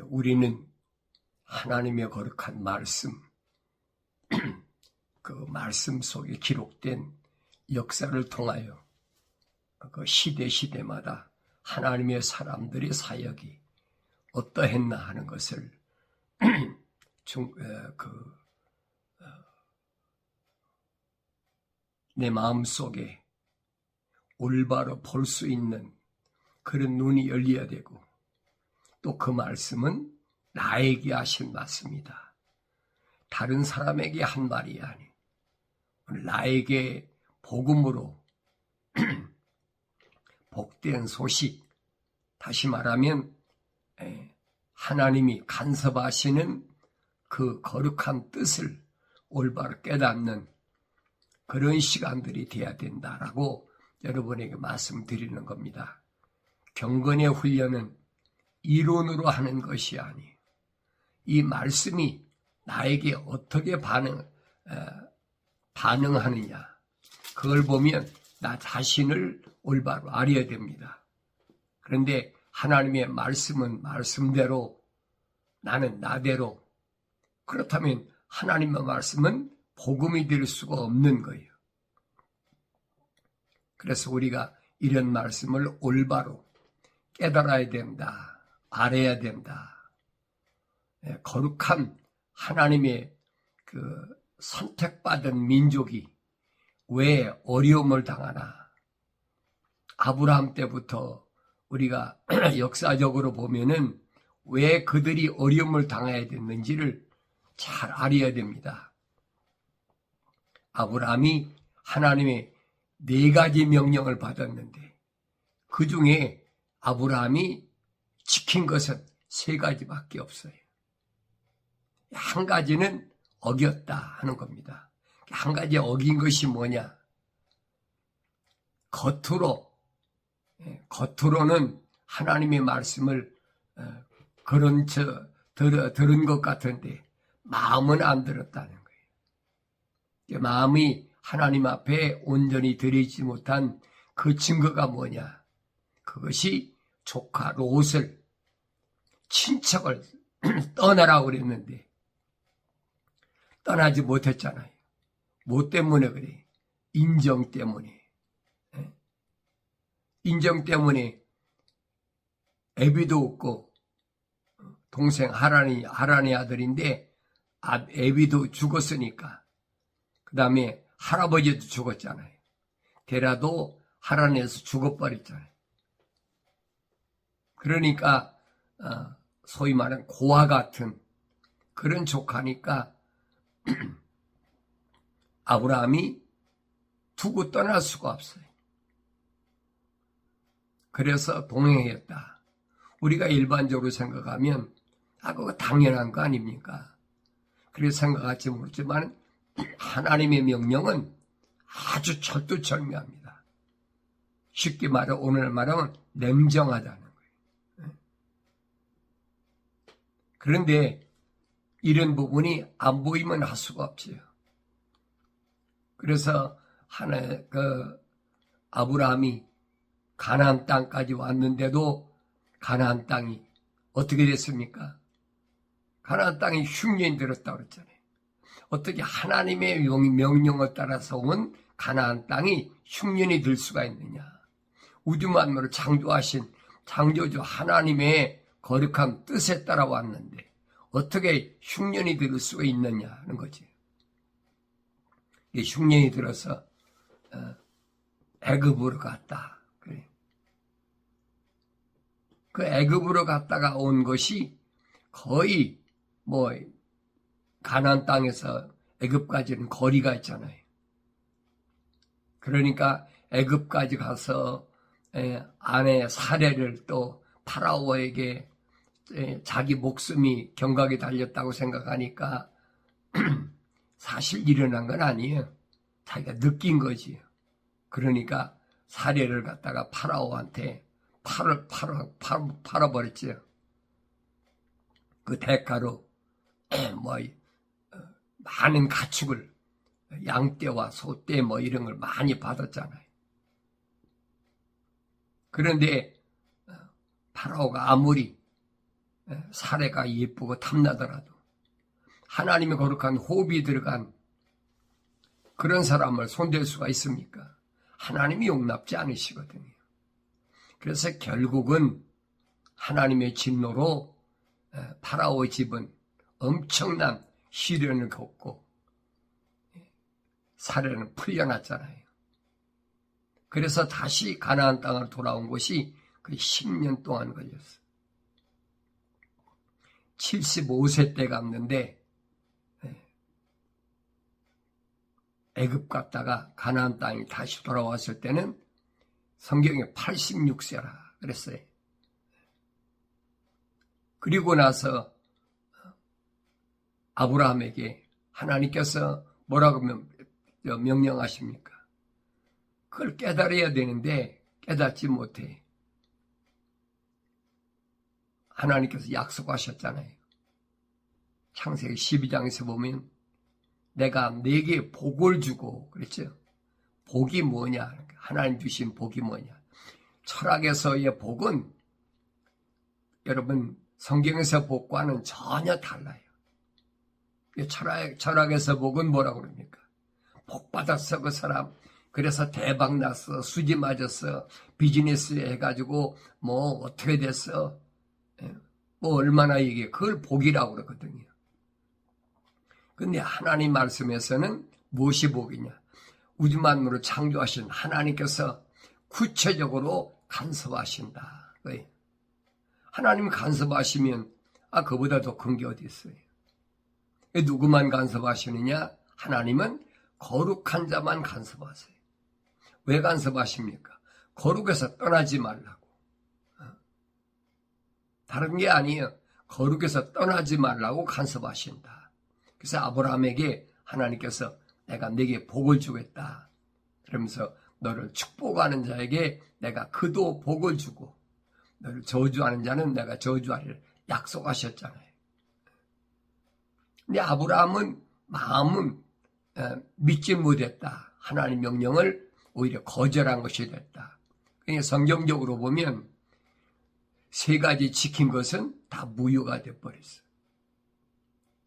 우리는 하나님의 거룩한 말씀, 그 말씀 속에 기록된 역사를 통하여 그 시대마다 하나님의 사람들의 사역이 어떠했나 하는 것을 내 마음속에 올바로 볼 수 있는 그런 눈이 열려야 되고, 또 그 말씀은 나에게 하신 말씀이다. 다른 사람에게 한 말이 아니, 나에게 복음으로 복된 소식, 다시 말하면 하나님이 간섭하시는 그 거룩한 뜻을 올바로 깨닫는 그런 시간들이 돼야 된다라고 여러분에게 말씀드리는 겁니다. 경건의 훈련은 이론으로 하는 것이 아니에요. 이 말씀이 나에게 어떻게 반응하느냐, 그걸 보면 나 자신을 올바로 알아야 됩니다. 그런데 하나님의 말씀은 말씀대로, 나는 나대로, 그렇다면 하나님의 말씀은 복음이 될 수가 없는 거예요. 그래서 우리가 이런 말씀을 올바로 깨달아야 된다, 알아야 된다. 거룩한 하나님의 그 선택받은 민족이 왜 어려움을 당하나, 아브라함 때부터 우리가 역사적으로 보면은 왜 그들이 어려움을 당해야 됐는지를 잘 알아야 됩니다. 아브라함이 하나님의 4가지 명령을 받았는데 그 중에 아브라함이 지킨 것은 3가지밖에 없어요. 한 가지는 어겼다 하는 겁니다. 한 가지 어긴 것이 뭐냐? 겉으로는 하나님의 말씀을 들은 것 같은데 마음은 안 들었다는 거예요. 마음이 하나님 앞에 온전히 드리지 못한 그 증거가 뭐냐? 그것이 조카 롯을, 친척을 떠나라고 그랬는데 떠나지 못했잖아요. 뭐 때문에 그래? 인정 때문에. 인정 때문에 애비도 없고, 동생 하란이 아들인데 애비도 죽었으니까, 그 다음에 할아버지도 죽었잖아요. 데라도 하란에서 죽어버렸잖아요. 그러니까 소위 말하는 고아 같은 그런 조카니까 아브라함이 두고 떠날 수가 없어요. 그래서 동행했다. 우리가 일반적으로 생각하면 그거 당연한 거 아닙니까? 그래서 생각할지 모르지만 하나님의 명령은 아주 철두철미합니다. 쉽게 말해 오늘 말하면 냉정하다는 거예요. 그런데 이런 부분이 안 보이면 할 수가 없어요. 그래서 아브라함이 가나안 땅까지 왔는데도 가나안 땅이 어떻게 됐습니까? 가나안 땅이 흉년이 들었다고 그랬잖아요. 어떻게 하나님의 명령을 따라서 온 가나안 땅이 흉년이 들 수가 있느냐? 우주 만물을 창조하신 창조주 하나님의 거룩한 뜻에 따라 왔는데 어떻게 흉년이 들 수가 있느냐 하는 거지. 흉년이 들어서 애굽으로 갔다. 그래. 그 애굽으로 갔다가 온 것이 거의 가나안 땅에서 애굽까지는 거리가 있잖아요. 그러니까 애굽까지 가서 아내 사례를 또 파라오에게 자기 목숨이 경각에 달렸다고 생각하니까 사실 일어난 건 아니에요. 자기가 느낀 거지. 그러니까 사례를 갖다가 파라오한테 팔아버렸죠. 그 대가로 많은 가축을, 양떼와 소떼 이런 걸 많이 받았잖아요. 그런데 파라오가 아무리 사례가 예쁘고 탐나더라도 하나님의 거룩한 호흡이 들어간 그런 사람을 손댈 수가 있습니까? 하나님이 용납지 않으시거든요. 그래서 결국은 하나님의 진노로 파라오의 집은 엄청난 시련을 겪고 사례는 풀려났잖아요. 그래서 다시 가나안 땅으로 돌아온 것이 그 10년 동안 걸렸어요. 75세 때 갔는데 애굽 갔다가 가나안 땅이 다시 돌아왔을 때는 성경에 86세라 그랬어요. 그리고 나서 아브라함에게 하나님께서 뭐라고 명령하십니까? 그걸 깨달아야 되는데 깨닫지 못해. 하나님께서 약속하셨잖아요. 창세기 12장에서 보면 내가 네게 복을 주고 그랬죠. 복이 뭐냐? 하나님 주신 복이 뭐냐? 철학에서의 복은 여러분 성경에서 복과는 전혀 달라요. 철학에서 복은 뭐라고 그럽니까? 복 받았어 그 사람. 그래서 대박 났어. 수지 맞았어. 비즈니스 해가지고 뭐 어떻게 됐어. 뭐 얼마나 얘기해. 그걸 복이라고 그러거든요. 근데 하나님 말씀에서는 무엇이 복이냐? 우주 만물을 창조하신 하나님께서 구체적으로 간섭하신다. 하나님 간섭하시면 그보다 더 큰 게 어디 있어요? 누구만 간섭하시느냐? 하나님은 거룩한 자만 간섭하세요. 왜 간섭하십니까? 거룩에서 떠나지 말라고. 다른 게 아니에요. 거룩에서 떠나지 말라고 간섭하신다. 그래서 아브라함에게 하나님께서 내가 네게 복을 주겠다. 그러면서 너를 축복하는 자에게 내가 그도 복을 주고 너를 저주하는 자는 내가 저주하리라 약속하셨잖아요. 근데 아브라함은 마음은 믿지 못했다. 하나님 명령을 오히려 거절한 것이 됐다. 그러니까 성경적으로 보면 세 가지 지킨 것은 다 무효가 되어버렸어요.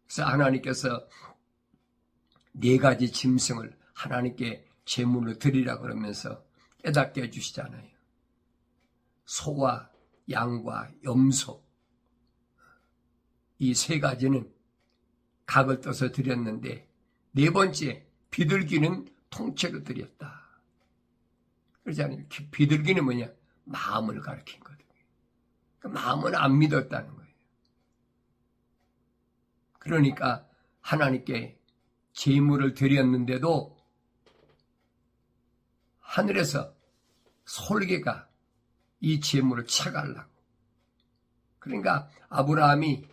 그래서 하나님께서 네 가지 짐승을 하나님께 제물로 드리라 그러면서 깨닫게 해주시잖아요. 소와 양과 염소 이 세 가지는 각을 떠서 드렸는데 네 번째 비둘기는 통째로 드렸다. 그러잖아요. 비둘기는 뭐냐? 마음을 가리킨 거거든요. 마음은 안 믿었다는 거예요. 그러니까 하나님께 제물을 드렸는데도 하늘에서 솔개가 이 제물을 채가려고. 그러니까 아브라함이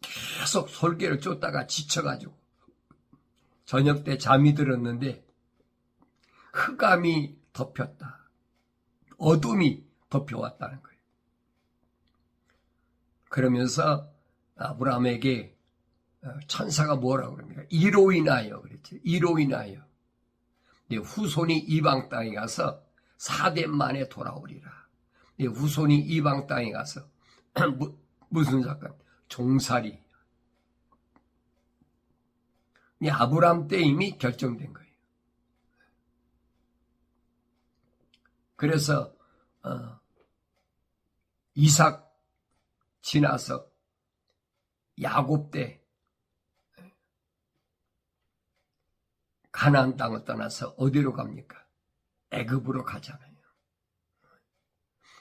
계속 솔개를 쫓다가 지쳐가지고 저녁 때 잠이 들었는데 흑암이 덮였다. 어둠이 덮여왔다는 거예요. 그러면서 아브라함에게 천사가 뭐라고 그럽니까? 이로 인하여 그랬죠. 이로 인하여 네 후손이 이방 땅에 가서 4대 만에 돌아오리라. 네 후손이 이방 땅에 가서 무슨 사건? 종살이. 네 아브라함 때 이미 결정된 거예요. 그래서 이삭 지나서 야곱 때 가나안 땅을 떠나서 어디로 갑니까? 애굽으로 가잖아요.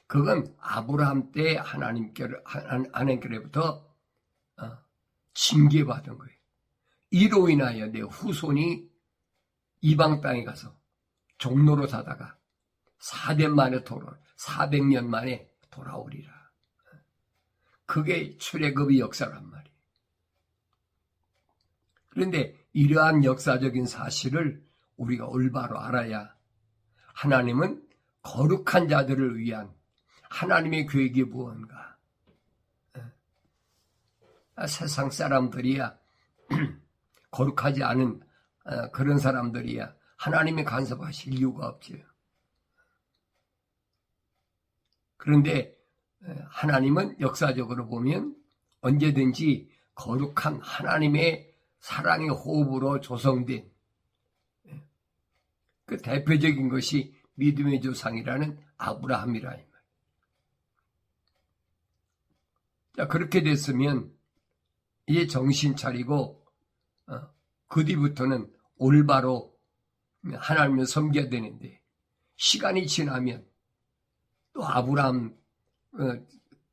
그건 아브라함 때 하나님께로부터 징계받은 거예요. 이로 인하여 내 후손이 이방 땅에 가서 종로로 사다가 400년 만에 돌아오리라. 그게 출애굽의 역사란 말이에요. 그런데 이러한 역사적인 사실을 우리가 올바로 알아야 하나님은 거룩한 자들을 위한 하나님의 계획이 무언가. 세상 사람들이야 거룩하지 않은 그런 사람들이야 하나님이 간섭하실 이유가 없지요. 그런데 하나님은 역사적으로 보면 언제든지 거룩한 하나님의 사랑의 호흡으로 조성된 그 대표적인 것이 믿음의 조상이라는 아브라함이라. 자, 그렇게 됐으면 이제 정신 차리고 그 뒤부터는 올바로 하나님을 섬겨야 되는데, 시간이 지나면 또 아브라함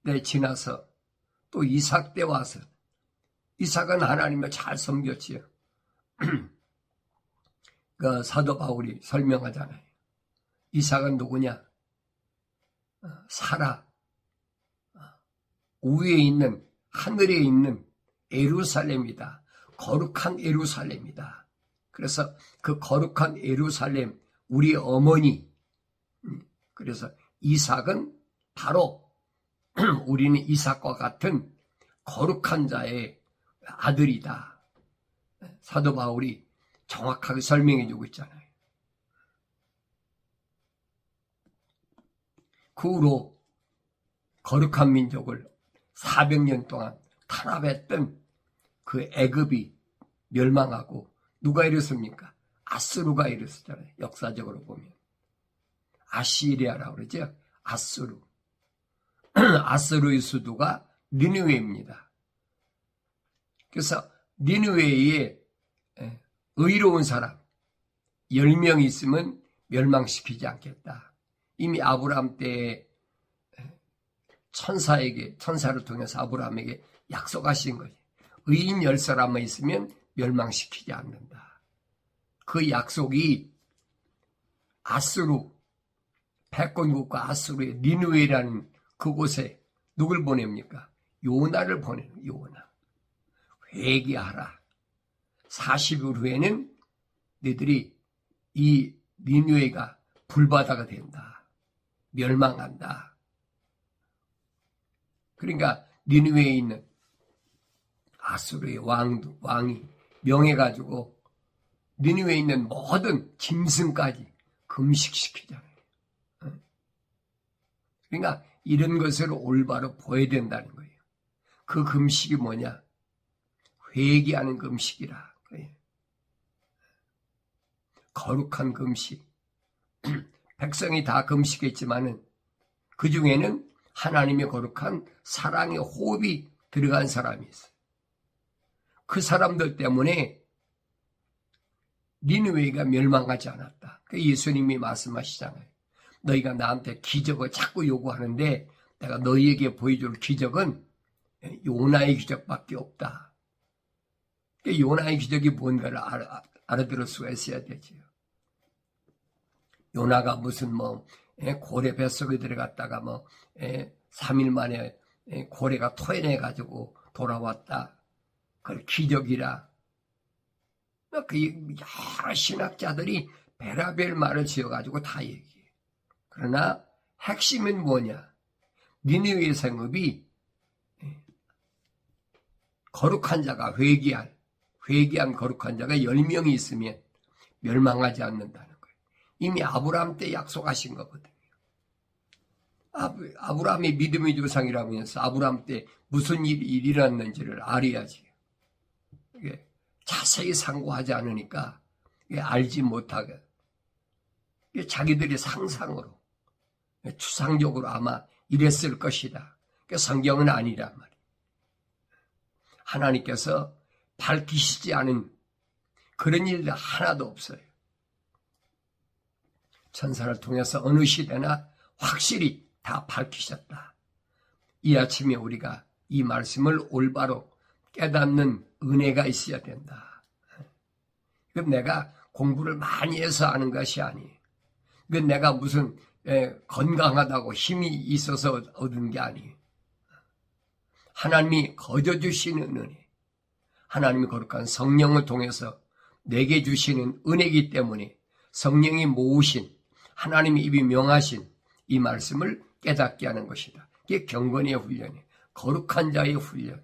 때 지나서 또 이삭 때 와서, 이삭은 하나님을 잘 섬겼지요. 그 사도 바울이 설명하잖아요. 이삭은 누구냐? 사라, 위에 있는, 하늘에 있는 예루살렘이다. 거룩한 예루살렘이다. 그래서 그 거룩한 예루살렘, 우리 어머니, 그래서 이삭은 바로 우리는 이삭과 같은 거룩한 자의 아들이다. 사도 바울이 정확하게 설명해 주고 있잖아요. 그 후로 거룩한 민족을 400년 동안 탄압했던 그 애굽이 멸망하고, 누가 이랬습니까? 아수르가 이랬었잖아요. 역사적으로 보면 아시리아라고 그러죠. 아수르. 아수르의 수도가 니느웨입니다. 그래서 니느웨에 의로운 사람 10명 있으면 멸망시키지 않겠다. 이미 아브라함 때 천사를 통해서 아브라함에게 약속하신 거지. 의인 10사람만 있으면 멸망시키지 않는다. 그 약속이 아수르, 패권국가 아수르의 니느웨라는 그곳에 누굴 보냅니까? 요나를 보내는 거예요. 요나. 회개하라. 40일 후에는 너희들이 이 니느웨가 불바다가 된다. 멸망한다. 그러니까 니느웨에 있는 아수르의 왕이 명해가지고 니느웨에 있는 모든 짐승까지 금식시키잖아요. 그러니까 이런 것을 올바로 보여야 된다는 거예요. 그 금식이 뭐냐? 회개하는 금식이라. 거룩한 금식. 백성이 다 금식했지만은 그 중에는 하나님의 거룩한 사랑의 호흡이 들어간 사람이 있어요. 그 사람들 때문에 니느웨가 멸망하지 않았다. 예수님이 말씀하시잖아요. 너희가 나한테 기적을 자꾸 요구하는데 내가 너희에게 보여줄 기적은 요나의 기적밖에 없다. 요나의 기적이 뭔가를 알아들을 수가 있어야 되지요. 요나가 무슨 고래 뱃속에 들어갔다가 3일 만에 고래가 토해내가지고 돌아왔다. 그걸 기적이라. 그 여러 신학자들이 베라벨 말을 지어가지고 다 얘기해. 그러나 핵심은 뭐냐? 니느웨 성읍이 거룩한 자가 회개한 거룩한 자가 10명이 있으면 멸망하지 않는다는 거예요. 이미 아브라함 때 약속하신 거거든요. 아브라함이 믿음의 조상이라고 해서 아브라함 때 무슨 일이 일어났는지를 알아야지. 이게 자세히 상고하지 않으니까 알지 못하게 자기들이 상상으로 추상적으로 아마 이랬을 것이다. 성경은 아니란 말이에요. 하나님께서 밝히시지 않은 그런 일들 하나도 없어요. 천사를 통해서 어느 시대나 확실히 다 밝히셨다. 이 아침에 우리가 이 말씀을 올바로 깨닫는 은혜가 있어야 된다. 이건 내가 공부를 많이 해서 아는 것이 아니에요. 이건 내가 무슨 건강하다고 힘이 있어서 얻은 게 아니에요. 하나님이 거저 주시는 은혜, 하나님이 거룩한 성령을 통해서 내게 주시는 은혜이기 때문에 성령이 모으신, 하나님이 입이 명하신 이 말씀을 깨닫게 하는 것이다. 이게 경건의 훈련이에요. 거룩한 자의 훈련.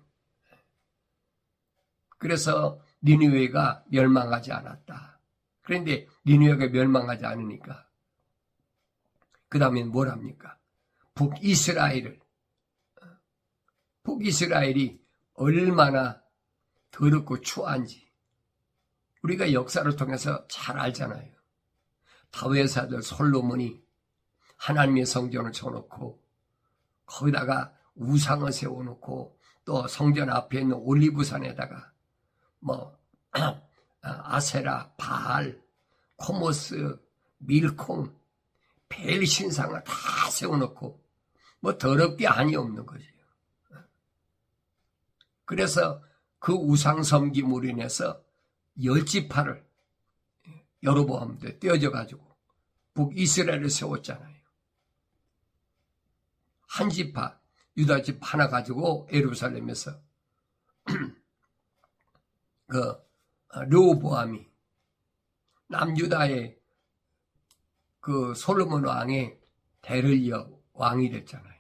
그래서 니느웨가 멸망하지 않았다. 그런데 니느웨가 멸망하지 않으니까 그 다음에 뭘 합니까? 북이스라엘을 북이스라엘이 얼마나 더럽고 추한지 우리가 역사를 통해서 잘 알잖아요. 다윗의 아들 솔로몬이 하나님의 성전을 쳐놓고 거기다가 우상을 세워놓고 또 성전 앞에 있는 올리브산에다가 아세라, 바알, 코모스, 밀콩, 벨 신상을 다 세워놓고 더럽게 한이 없는 거죠. 그래서 그 우상 섬김으로 인해서 10지파를 여로보암 때 떼어져 가지고 북이스라엘을 세웠잖아요. 한 지파, 유다 집 하나 가지고 예루살렘에서 르호보암이 남유다의 그 솔로몬 왕의 대를 이어 왕이 됐잖아요.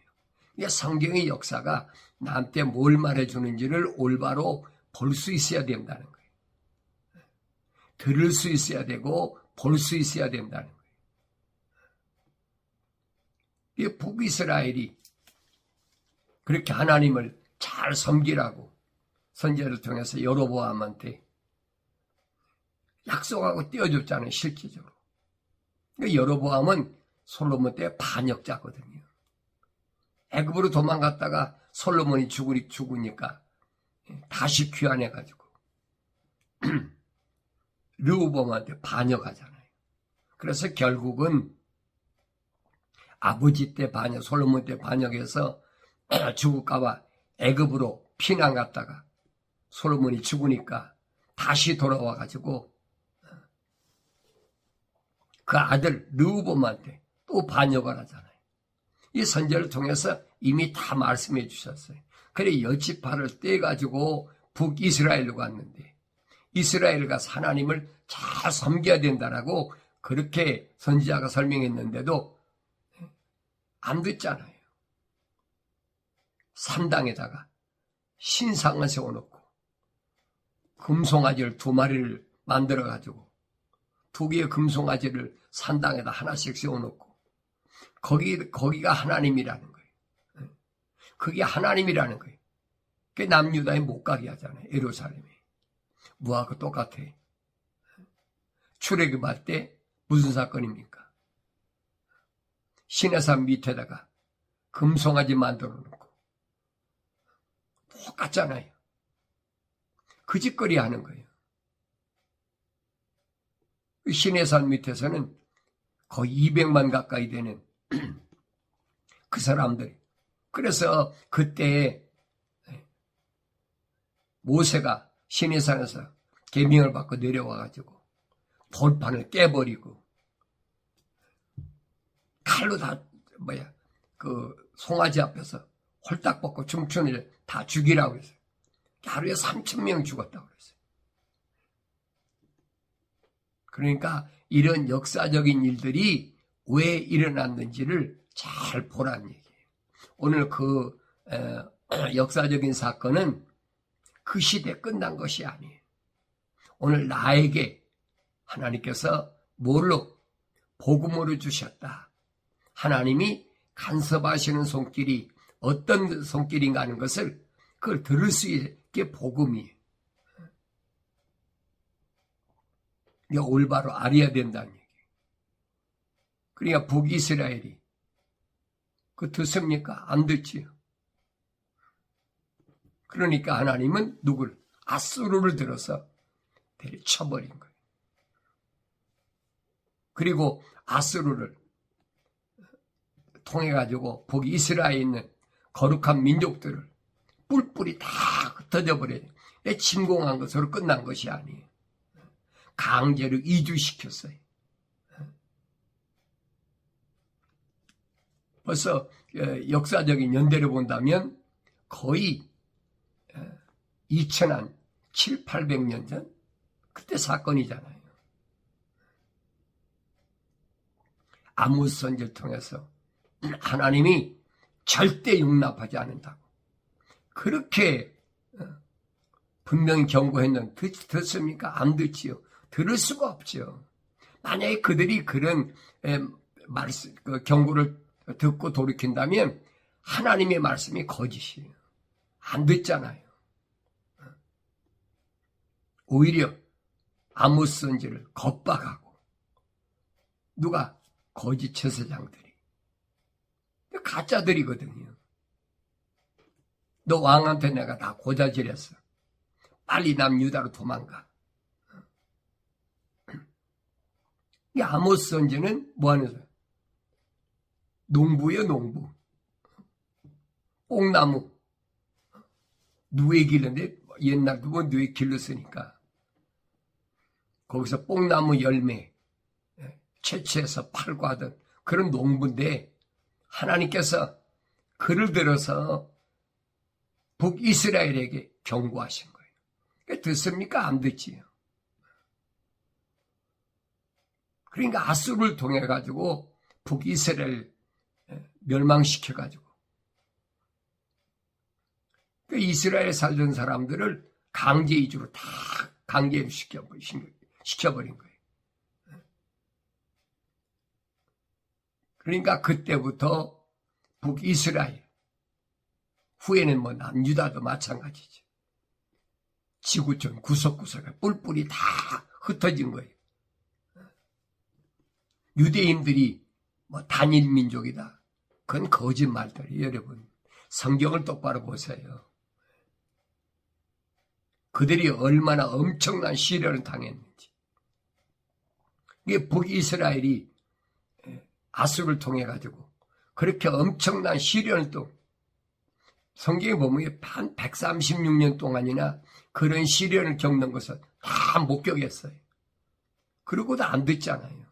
이게 성경의 역사가 나한테 뭘 말해주는지를 올바로 볼 수 있어야 된다는 거예요. 들을 수 있어야 되고 볼 수 있어야 된다는 거예요. 이 북이스라엘이 그렇게 하나님을 잘 섬기라고 선지자를 통해서 여로보암한테 약속하고 띄워줬잖아요. 실질적으로. 그러니까 여로보암은 솔로몬 때 반역자거든요. 애굽으로 도망갔다가 솔로몬이 죽으니까 다시 귀환해가지고 르호보암한테 반역하잖아요. 그래서 결국은 아버지 때 반역, 솔로몬 때 반역해서 죽을까봐 애굽으로 피난 갔다가 솔로몬이 죽으니까 다시 돌아와가지고 그 아들 르호보암한테 또 반역을 하잖아요. 이 선지자를 통해서 이미 다 말씀해 주셨어요. 그래 10지파를 떼가지고 북이스라엘로 갔는데 이스라엘 가서 하나님을 잘 섬겨야 된다라고 그렇게 선지자가 설명했는데도 안 듣잖아요. 산당에다가 신상을 세워놓고 금송아지를 2마리를 만들어가지고 2개의 금송아지를 산당에다 하나씩 세워놓고 거기가 하나님이라는 거예요. 그게 하나님이라는 거예요. 그게 남유다에 못 가게 하잖아요. 예루살렘에. 뭐하고 똑같아. 출애굽할 때 무슨 사건입니까? 시내산 밑에다가 금송아지 만들어 놓고 똑같잖아요. 그 짓거리 하는 거예요. 시내산 밑에서는 거의 200만 가까이 되는 그 사람들이. 그래서 그때 모세가 시내산에서 계명을 받고 내려와가지고 돌판을 깨버리고 칼로 다 그 송아지 앞에서 홀딱 벗고 춤추는 다 죽이라고 했어요. 하루에 3,000명 죽었다고 그랬어요. 그러니까 이런 역사적인 일들이 왜 일어났는지를 잘 보라는 얘기예요. 오늘 그 역사적인 사건은 그 시대 끝난 것이 아니에요. 오늘 나에게 하나님께서 뭘로? 복음으로 주셨다. 하나님이 간섭하시는 손길이 어떤 손길인가 하는 것을 그걸 들을 수 있게 복음이에요. 이게 올바로 알아야 된다는 얘기예요. 그러니까 북이스라엘이 그 듣습니까? 안 듣지요. 그러니까 하나님은 누굴? 아수르를 들어서 때려쳐버린 거예요. 그리고 아수르를 통해가지고 북이스라엘에 있는 거룩한 민족들을 뿔뿔이 다 흩어져버려요. 침공한 것으로 끝난 것이 아니에요. 강제로 이주시켰어요. 벌써 역사적인 연대를 본다면 거의 2000한 7, 800년 전 그때 사건이잖아요. 아모스 선지를 통해서 하나님이 절대 용납하지 않는다고 그렇게 분명히 경고했는데 듣습니까? 안 듣지요. 들을 수가 없죠. 만약에 그들이 그런 경고를 듣고 돌이킨다면 하나님의 말씀이 거짓이에요. 안 듣잖아요. 오히려 아모스 선지를 겁박하고 누가? 거짓 제사장들이. 가짜들이거든요. 너 왕한테 내가 다 고자질했어. 빨리 남유다로 도망가. 이 아모스 선지는 뭐하는 사람? 농부예요, 농부. 뽕나무. 누에 길는데 옛날 그거 누에 길렀으니까 거기서 뽕나무 열매 채취해서 팔고 하던 그런 농부인데 하나님께서 그를 들어서 북이스라엘에게 경고하신 거예요. 듣습니까? 안 듣지요. 그러니까 아수르를 통해 가지고 북이스라엘 멸망시켜 가지고 그 이스라엘에 살던 사람들을 강제 이주로 다 시켜버린 거예요. 그러니까 그때부터 북이스라엘, 후에는 뭐 남유다도 마찬가지죠. 지구촌 구석구석에 뿔뿔이 다 흩어진 거예요. 유대인들이 뭐 단일 민족이다. 그건 거짓말들이에요, 여러분. 성경을 똑바로 보세요. 그들이 얼마나 엄청난 시련을 당했는지. 이게 북이스라엘이 아수를 통해 가지고 그렇게 엄청난 시련을 또 성경에 보면 한 136년 동안이나 그런 시련을 겪는 것을 다 목격했어요. 그러고도 안 듣잖아요.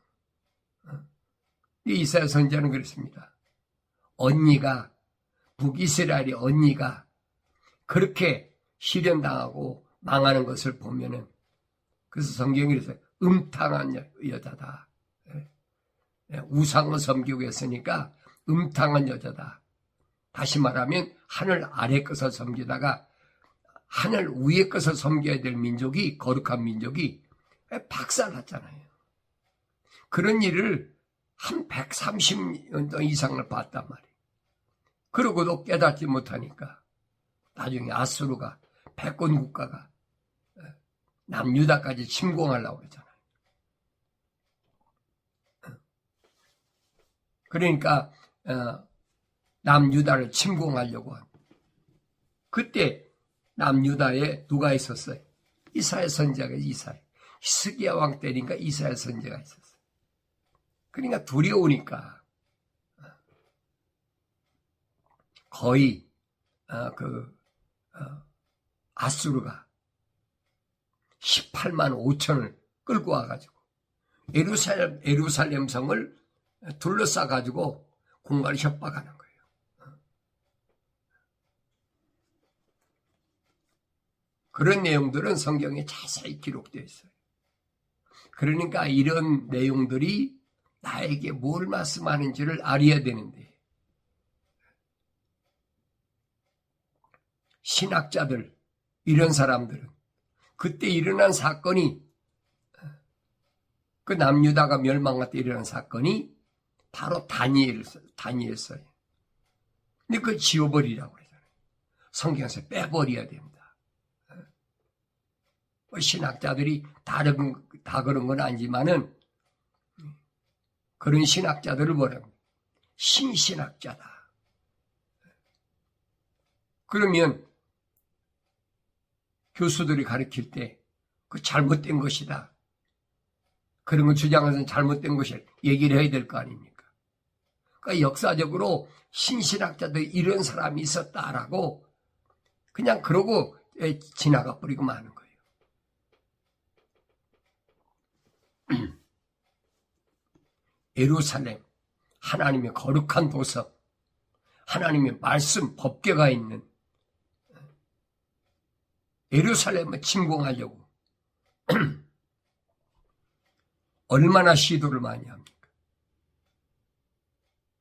이사야 선지자는 그렇습니다. 북이스라엘의 언니가 그렇게 시련당하고 망하는 것을 보면은, 그래서 성경이 그래서 음탕한 여자다. 우상을 섬기고 했으니까 음탕한 여자다. 다시 말하면 하늘 아래 것을 섬기다가 하늘 위에 것을 섬겨야 될 민족이, 거룩한 민족이 박살났잖아요. 그런 일을 한 130년 이상을 봤단 말이에요. 그러고도 깨닫지 못하니까 나중에 아수르가 패권 국가가 남유다까지 침공하려고 그러잖아요. 그러니까 남유다를 침공하려고 합니다. 그때 남유다에 누가 있었어요? 이사야 선지자가 이사야. 히스기야 왕 때니까 이사야 선지자가 있었어요. 그러니까 두려우니까 거의 아수르가 18만 5천을 끌고 와가지고 예루살렘 성을 둘러싸가지고 공간을 협박하는 거예요. 그런 내용들은 성경에 자세히 기록되어 있어요. 그러니까 이런 내용들이 나에게 뭘 말씀하는지를 알아야 되는데, 신학자들, 이런 사람들은 그때 일어난 사건이, 그 남유다가 멸망할 때 일어난 사건이 바로 다니엘서예요. 근데 그걸 지워버리라고 그러잖아요. 성경에서 빼버려야 됩니다. 신학자들이 다 그런 건 아니지만은 그런 신학자들을 뭐라고? 신신학자다. 그러면 교수들이 가르칠 때 그 잘못된 것이다. 그런 걸 주장해서는 잘못된 것을 얘기를 해야 될 거 아닙니까? 그러니까 역사적으로 신신학자들 이런 사람이 있었다라고 그냥 그러고 지나가 버리고 마는 거예요. 예루살렘, 하나님의 거룩한 도성, 하나님의 말씀, 법궤가 있는 예루살렘을 침공하려고 얼마나 시도를 많이 합니까?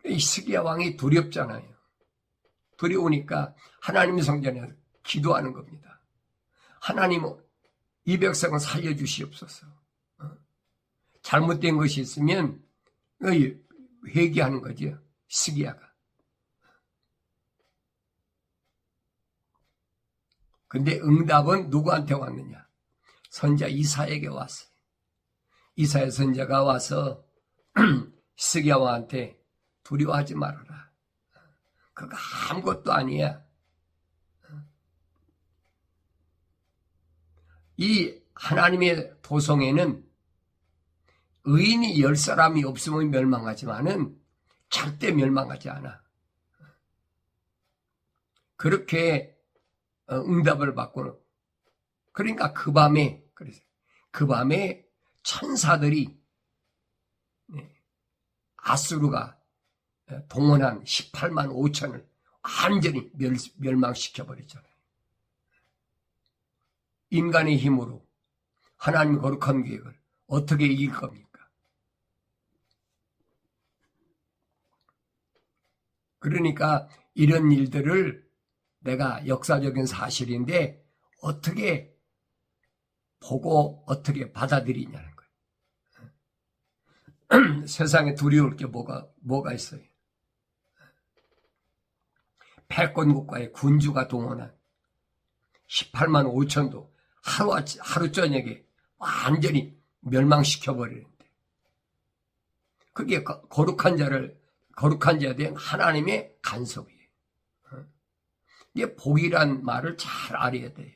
히스기야 왕이 두렵잖아요. 두려우니까 하나님의 성전에 기도하는 겁니다. 하나님, 이 백성을 살려주시옵소서. 잘못된 것이 있으면 회개하는 거죠. 히스기야가. 근데 응답은 누구한테 왔느냐? 선지자 이사야에게 왔어요. 이사야 선지자가 와서 히스기야 왕한테 두려워하지 말아라. 그거 아무것도 아니야. 이 하나님의 도성에는 의인이 10사람이 없으면 멸망하지만은 절대 멸망하지 않아. 그렇게 응답을 받고는, 그러니까 그 밤에 천사들이 아수르가 동원한 18만 5천을 완전히 멸망시켜버렸잖아요. 인간의 힘으로 하나님의 거룩한 계획을 어떻게 이길 겁니까? 그러니까 이런 일들을 내가 역사적인 사실인데 어떻게 보고 어떻게 받아들이냐는 거예요. 세상에 두려울 게 뭐가 있어요? 패권 국가의 군주가 동원한 18만 5천도 하루 저녁에 완전히 멸망시켜버리는데, 그게 거룩한 자에 대한 하나님의 간섭이에요. 이게 복이란 말을 잘 알아야 돼요.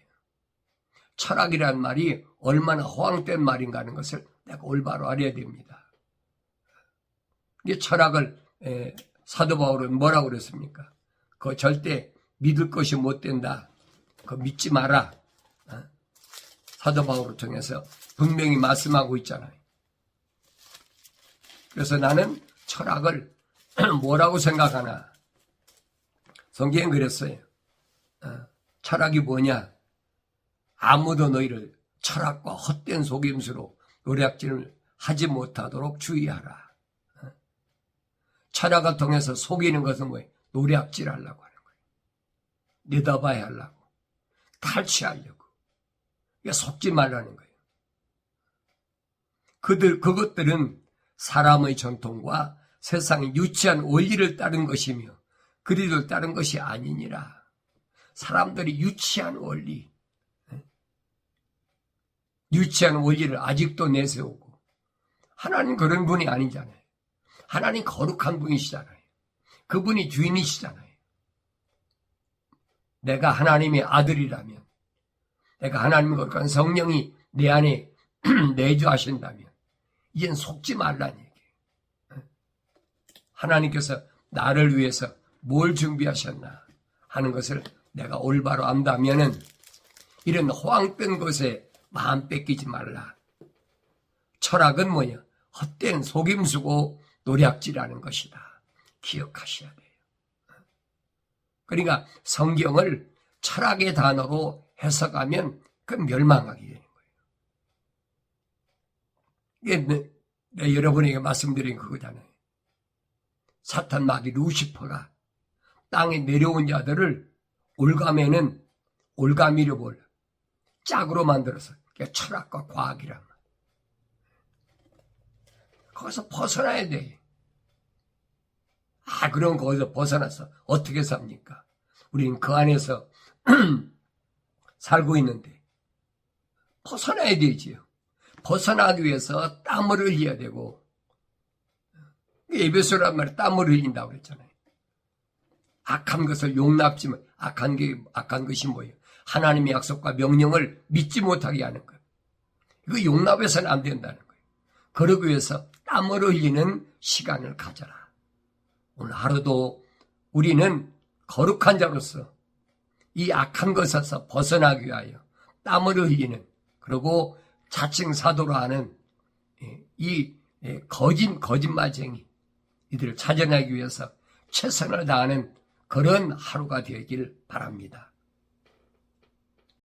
철학이란 말이 얼마나 허황된 말인가 하는 것을 내가 올바로 알아야 됩니다. 이 철학을 사도 바울은 뭐라고 그랬습니까? 그거 절대 믿을 것이 못 된다. 그거 믿지 마라. 사도 바울을 통해서 분명히 말씀하고 있잖아요. 그래서 나는 철학을 뭐라고 생각하나? 성경에 그랬어요. 철학이 뭐냐? 아무도 너희를 철학과 헛된 속임수로 노략질을 하지 못하도록 주의하라. 철학을 통해서 속이는 것은 뭐예요? 노략질 하려고 하는 거예요. 내다봐야 하려고. 탈취하려고. 속지 말라는 거예요. 그것들은 사람의 전통과 세상의 유치한 원리를 따른 것이며 그리를 따른 것이 아니니라. 사람들이 유치한 원리를 아직도 내세우고, 하나님 그런 분이 아니잖아요. 하나님 거룩한 분이시잖아요. 그분이 주인이시잖아요. 내가 하나님의 아들이라면, 내가 하나님의 거룩한 성령이 내 안에 내주하신다면 이젠 속지 말라는 얘기예요. 하나님께서 나를 위해서 뭘 준비하셨나 하는 것을 내가 올바로 안다면은 이런 호황된 것에 마음 뺏기지 말라. 철학은 뭐냐? 헛된 속임수고 노략질하는 것이다. 기억하셔야 돼요. 그러니까 성경을 철학의 단어로 해석하면 그 멸망하게 되는 거예요. 이게 내가 여러분에게 말씀드린 그거잖아요. 사탄 마귀 루시퍼가 땅에 내려온 자들을 올가매는 올가미려볼 짝으로 만들어서, 그게 철학과 과학이란 말. 거기서 벗어나야 돼. 그럼 거기서 벗어나서 어떻게 삽니까? 우리는 그 안에서 살고 있는데 벗어나야 되지요. 벗어나기 위해서 땀을 흘려야 되고, 에베소란 말에 땀을 흘린다고 그랬잖아요. 악한 것을 용납지만 악한 것이 뭐예요? 하나님의 약속과 명령을 믿지 못하게 하는 거예요. 이거 용납해서는 안 된다는 거예요. 그러기 위해서 땀을 흘리는 시간을 가져라. 오늘 하루도 우리는 거룩한 자로서 이 악한 것에서 벗어나기 위하여 땀을 흘리는, 그리고 자칭 사도로 하는 이 거짓말쟁이 이들을 찾아내기 위해서 최선을 다하는 그런 하루가 되길 바랍니다.